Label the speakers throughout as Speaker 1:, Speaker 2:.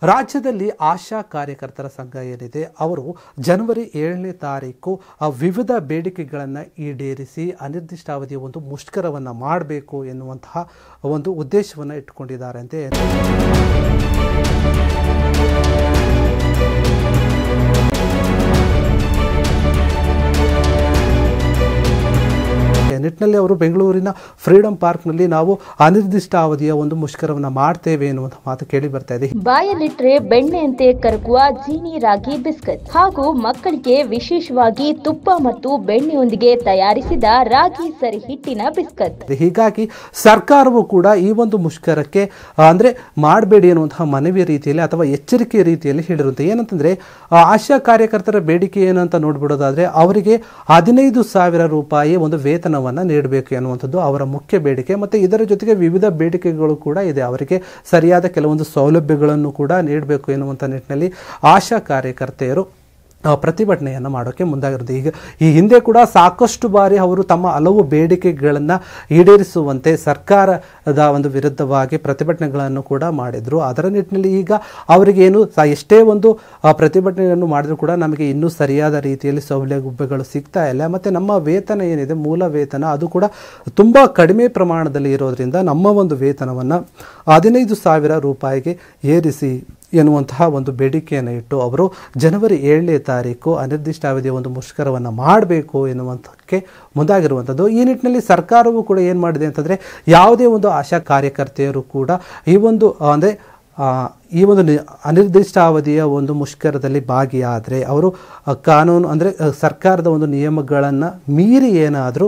Speaker 1: ರಾಜ್ಯದಲ್ಲಿ ಆಶಾ ಕಾರ್ಯಕರ್ತರ ಸಂಘ ಏನಿದೆ ಅವರು ಜನವರಿ 7ನೇ ತಾರೀಕು ವಿವಿಧ ಬೇಡಿಕೆಗಳನ್ನು ಈಡೇರಿಸಿ ಅನಿರ್ದಿಷ್ಟಾವಧಿಯ ಒಂದು ಮುಷ್ಕರವನ್ನು ಮಾಡಬೇಕು ಎನ್ನುವಂತಹ ಒಂದು ಉದ್ದೇಶವನ್ನು ಇಟ್ಟುಕೊಂಡಿದ್ದಾರೆ ಅಂತ ನಿಟ್ಟಿನಲ್ಲಿ ಅವರು ಬೆಂಗಳೂರಿನ ಫ್ರೀಡಂ ಪಾರ್ಕ್ನಲ್ಲಿ ನಾವು ಅನಿರ್ದಿಷ್ಟಾವಧಿಯ ಒಂದು ಮುಷ್ಕರವನ್ನು ಮಾಡ್ತೇವೆ ಎನ್ನುವಂಥ ಮಾತು ಕೇಳಿ ಬರ್ತಾ ಇದೆ.
Speaker 2: ಬಾಯಲ್ಲಿಟ್ಟರೆ ಬೆಣ್ಣೆಯಂತೆ ಕರಗುವ ಜೀನಿ ರಾಗಿ ಬಿಸ್ಕತ್ ಹಾಗೂ ಮಕ್ಕಳಿಗೆ ವಿಶೇಷವಾಗಿ ತುಪ್ಪ ಮತ್ತು ಬೆಣ್ಣೆಯೊಂದಿಗೆ ತಯಾರಿಸಿದ ರಾಗಿ ಸರಿ ಹಿಟ್ಟಿನ ಬಿಸ್ಕತ್.
Speaker 1: ಹೀಗಾಗಿ ಸರ್ಕಾರವು ಕೂಡ ಈ ಒಂದು ಮುಷ್ಕರಕ್ಕೆ ಅಂದ್ರೆ ಮಾಡಬೇಡಿ ಎನ್ನುವಂತಹ ಮನವಿ ರೀತಿಯಲ್ಲಿ ಅಥವಾ ಎಚ್ಚರಿಕೆ ರೀತಿಯಲ್ಲಿ ಹೇಳಿರುತ್ತೆ. ಏನಂತಂದ್ರೆ ಆಶಾ ಕಾರ್ಯಕರ್ತರ ಬೇಡಿಕೆ ಏನಂತ ನೋಡ್ಬಿಡೋದಾದ್ರೆ ಅವರಿಗೆ 15,000 ರೂಪಾಯಿ ಒಂದು ವೇತನವನ್ನು ನೀಡಬೇಕು ಎನ್ನುವಂಥದ್ದು ಅವರ ಮುಖ್ಯ ಬೇಡಿಕೆ. ಮತ್ತೆ ಇದರ ಜೊತೆಗೆ ವಿವಿಧ ಬೇಡಿಕೆಗಳು ಕೂಡ ಇದೆ. ಅವರಿಗೆ ಸರಿಯಾದ ಕೆಲವೊಂದು ಸೌಲಭ್ಯಗಳನ್ನು ಕೂಡ ನೀಡಬೇಕು ಎನ್ನುವಂಥ ನಿಟ್ಟಿನಲ್ಲಿ ಆಶಾ ಕಾರ್ಯಕರ್ತೆಯರು ಪ್ರತಿಭಟನೆಯನ್ನು ಮಾಡೋಕ್ಕೆ ಮುಂದಾಗಿರುತ್ತೆ. ಈಗ ಈ ಹಿಂದೆ ಕೂಡ ಸಾಕಷ್ಟು ಬಾರಿ ಅವರು ತಮ್ಮ ಹಲವು ಬೇಡಿಕೆಗಳನ್ನು ಈಡೇರಿಸುವಂತೆ ಸರ್ಕಾರದ ಒಂದು ವಿರುದ್ಧವಾಗಿ ಪ್ರತಿಭಟನೆಗಳನ್ನು ಕೂಡ ಮಾಡಿದ್ರು. ಅದರ ನಿಟ್ಟಿನಲ್ಲಿ ಈಗ ಅವರಿಗೇನು ಎಷ್ಟೇ ಒಂದು ಪ್ರತಿಭಟನೆಯನ್ನು ಮಾಡಿದ್ರು ಕೂಡ ನಮಗೆ ಇನ್ನೂ ಸರಿಯಾದ ರೀತಿಯಲ್ಲಿ ಸೌಲಭ್ಯಗಳು ಸಿಗ್ತಾ ಇಲ್ಲ. ಮತ್ತು ನಮ್ಮ ವೇತನ ಏನಿದೆ ಮೂಲ ವೇತನ ಅದು ಕೂಡ ತುಂಬ ಕಡಿಮೆ ಪ್ರಮಾಣದಲ್ಲಿ ಇರೋದ್ರಿಂದ ನಮ್ಮ ಒಂದು ವೇತನವನ್ನು 15,000 ರೂಪಾಯಿಗೆ ಏರಿಸಿ ಎನ್ನುವಂತಹ ಒಂದು ಬೇಡಿಕೆಯನ್ನು ಇಟ್ಟು ಅವರು ಜನವರಿ 7ನೇ ತಾರೀಕು ಅನಿರ್ದಿಷ್ಟಾವಧಿಯ ಒಂದು ಮುಷ್ಕರವನ್ನು ಮಾಡಬೇಕು ಎನ್ನುವಂಥಕ್ಕೆ ಮುಂದಾಗಿರುವಂಥದ್ದು. ಈ ನಿಟ್ಟಿನಲ್ಲಿ ಸರ್ಕಾರವು ಕೂಡ ಏನು ಮಾಡಿದೆ ಅಂತಂದರೆ ಯಾವುದೇ ಒಂದು ಆಶಾ ಕಾರ್ಯಕರ್ತೆಯರು ಕೂಡ ಈ ಒಂದು ಅಂದರೆ ಈ ಒಂದು ಅನಿರ್ದಿಷ್ಟಾವಧಿಯ ಒಂದು ಮುಷ್ಕರದಲ್ಲಿ ಭಾಗಿಯಾದರೆ ಅವರು ಕಾನೂನು ಅಂದರೆ ಸರ್ಕಾರದ ಒಂದು ನಿಯಮಗಳನ್ನು ಮೀರಿ ಏನಾದರೂ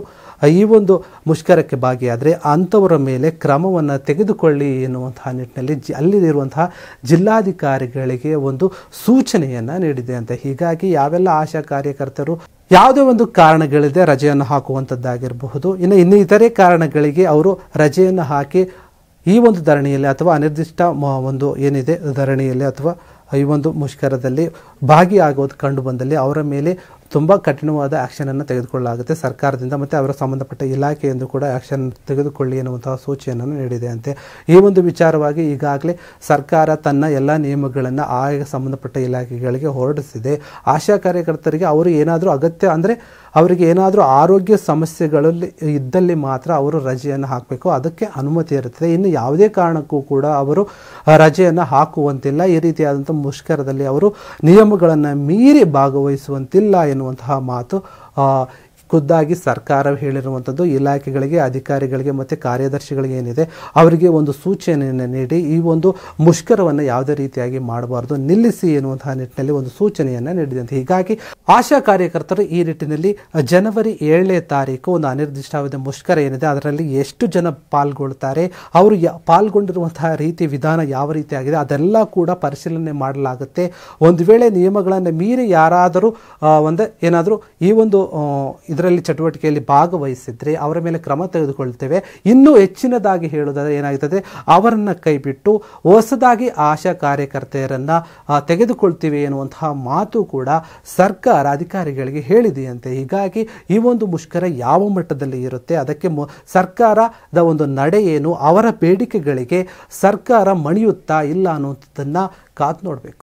Speaker 1: ಈ ಒಂದು ಮುಷ್ಕರಕ್ಕೆ ಭಾಗಿಯಾದರೆ ಅಂಥವರ ಮೇಲೆ ಕ್ರಮವನ್ನು ತೆಗೆದುಕೊಳ್ಳಿ ಎನ್ನುವಂತಹ ನಿಟ್ಟಿನಲ್ಲಿ ಅಲ್ಲಿರುವಂತಹ ಜಿಲ್ಲಾಧಿಕಾರಿಗಳಿಗೆ ಒಂದು ಸೂಚನೆಯನ್ನು ನೀಡಿದೆ ಅಂತ. ಹೀಗಾಗಿ ಯಾವೆಲ್ಲ ಆಶಾ ಕಾರ್ಯಕರ್ತರು ಯಾವುದೇ ಒಂದು ಕಾರಣಗಳಿದೆ ರಜೆಯನ್ನು ಹಾಕುವಂಥದ್ದಾಗಿರಬಹುದು, ಇನ್ನು ಇತರೆ ಕಾರಣಗಳಿಗೆ ಅವರು ರಜೆಯನ್ನು ಹಾಕಿ ಈ ಒಂದು ಧರಣಿಯಲ್ಲಿ ಅಥವಾ ಅನಿರ್ದಿಷ್ಟ ಒಂದು ಏನಿದೆ ಧರಣಿಯಲ್ಲಿ ಅಥವಾ ಈ ಒಂದು ಮುಷ್ಕರದಲ್ಲಿ ಭಾಗಿಯಾಗೋದು ಕಂಡು ಬಂದಲ್ಲಿ ಅವರ ಮೇಲೆ ತುಂಬ ಕಠಿಣವಾದ ಆ್ಯಕ್ಷನನ್ನು ತೆಗೆದುಕೊಳ್ಳಲಾಗುತ್ತೆ ಸರ್ಕಾರದಿಂದ. ಮತ್ತು ಅವರ ಸಂಬಂಧಪಟ್ಟ ಇಲಾಖೆಯಿಂದ ಕೂಡ ಆ್ಯಕ್ಷನ್ ತೆಗೆದುಕೊಳ್ಳಿ ಎನ್ನುವಂತಹ ಸೂಚನೆಯನ್ನು ನೀಡಿದೆ ಅಂತೆ. ಈ ಒಂದು ವಿಚಾರವಾಗಿ ಈಗಾಗಲೇ ಸರ್ಕಾರ ತನ್ನ ಎಲ್ಲ ನಿಯಮಗಳನ್ನು ಆಯಾ ಸಂಬಂಧಪಟ್ಟ ಇಲಾಖೆಗಳಿಗೆ ಹೊರಡಿಸಿದೆ. ಆಶಾ ಕಾರ್ಯಕರ್ತರಿಗೆ ಅವರು ಏನಾದರೂ ಅಗತ್ಯ ಅಂದರೆ ಅವರಿಗೆ ಏನಾದರೂ ಆರೋಗ್ಯ ಸಮಸ್ಯೆಗಳಲ್ಲಿ ಇದ್ದಲ್ಲಿ ಮಾತ್ರ ಅವರು ರಜೆಯನ್ನು ಹಾಕಬೇಕು, ಅದಕ್ಕೆ ಅನುಮತಿ ಇರುತ್ತದೆ. ಇನ್ನು ಯಾವುದೇ ಕಾರಣಕ್ಕೂ ಕೂಡ ಅವರು ರಜೆಯನ್ನು ಹಾಕುವಂತಿಲ್ಲ. ಈ ರೀತಿಯಾದಂಥ ಮುಷ್ಕರದಲ್ಲಿ ಅವರು ನಿಯಮಗಳನ್ನು ಮೀರಿ ಭಾಗವಹಿಸುವಂತಿಲ್ಲ ಎನ್ನುವಂತಹ ಮಾತು ಖುದ್ದಾಗಿ ಸರ್ಕಾರ ಹೇಳಿರುವಂಥದ್ದು. ಇಲಾಖೆಗಳಿಗೆ, ಅಧಿಕಾರಿಗಳಿಗೆ ಮತ್ತು ಕಾರ್ಯದರ್ಶಿಗಳಿಗೆ ಏನಿದೆ ಅವರಿಗೆ ಒಂದು ಸೂಚನೆಯನ್ನು ನೀಡಿ ಈ ಒಂದು ಮುಷ್ಕರವನ್ನು ಯಾವುದೇ ರೀತಿಯಾಗಿ ಮಾಡಬಾರ್ದು, ನಿಲ್ಲಿಸಿ ಎನ್ನುವಂತಹ ನಿಟ್ಟಿನಲ್ಲಿ ಒಂದು ಸೂಚನೆಯನ್ನು ನೀಡಿದಂತೆ. ಹೀಗಾಗಿ ಆಶಾ ಕಾರ್ಯಕರ್ತರು ಈ ನಿಟ್ಟಿನಲ್ಲಿ ಜನವರಿ 7ನೇ ತಾರೀಕು ಒಂದು ಅನಿರ್ದಿಷ್ಟಾವಧಿಯ ಮುಷ್ಕರ ಏನಿದೆ ಅದರಲ್ಲಿ ಎಷ್ಟು ಜನ ಪಾಲ್ಗೊಳ್ತಾರೆ, ಅವರು ಪಾಲ್ಗೊಂಡಿರುವಂತಹ ರೀತಿ ವಿಧಾನ ಯಾವ ರೀತಿಯಾಗಿದೆ ಅದೆಲ್ಲ ಕೂಡ ಪರಿಶೀಲನೆ ಮಾಡಲಾಗುತ್ತೆ. ಒಂದು ವೇಳೆ ನಿಯಮಗಳನ್ನು ಮೀರಿ ಯಾರಾದರೂ ಏನಾದರೂ ಈ ಒಂದು ಇದರಲ್ಲಿ ಚಟುವಟಿಕೆಯಲ್ಲಿ ಭಾಗವಹಿಸಿದ್ರೆ ಅವರ ಮೇಲೆ ಕ್ರಮ ತೆಗೆದುಕೊಳ್ತೇವೆ. ಇನ್ನೂ ಹೆಚ್ಚಿನದಾಗಿ ಹೇಳುವುದಾದರೆ ಏನಾಗುತ್ತದೆ, ಅವರನ್ನು ಕೈಬಿಟ್ಟು ಹೊಸದಾಗಿ ಆಶಾ ಕಾರ್ಯಕರ್ತೆಯರನ್ನು ತೆಗೆದುಕೊಳ್ತೀವಿ ಎನ್ನುವಂತಹ ಮಾತು ಕೂಡ ಸರ್ಕಾರ ಅಧಿಕಾರಿಗಳಿಗೆ ಹೇಳಿದೆಯಂತೆ. ಹೀಗಾಗಿ ಈ ಒಂದು ಮುಷ್ಕರ ಯಾವ ಮಟ್ಟದಲ್ಲಿ ಇರುತ್ತೆ, ಅದಕ್ಕೆ ಸರ್ಕಾರದ ಒಂದು ನಡೆ ಏನು, ಅವರ ಬೇಡಿಕೆಗಳಿಗೆ ಸರ್ಕಾರ ಮಣಿಯುತ್ತಾ ಇಲ್ಲ ಅನ್ನುವಂಥದ್ದನ್ನು ಕಾದು ನೋಡಬೇಕು.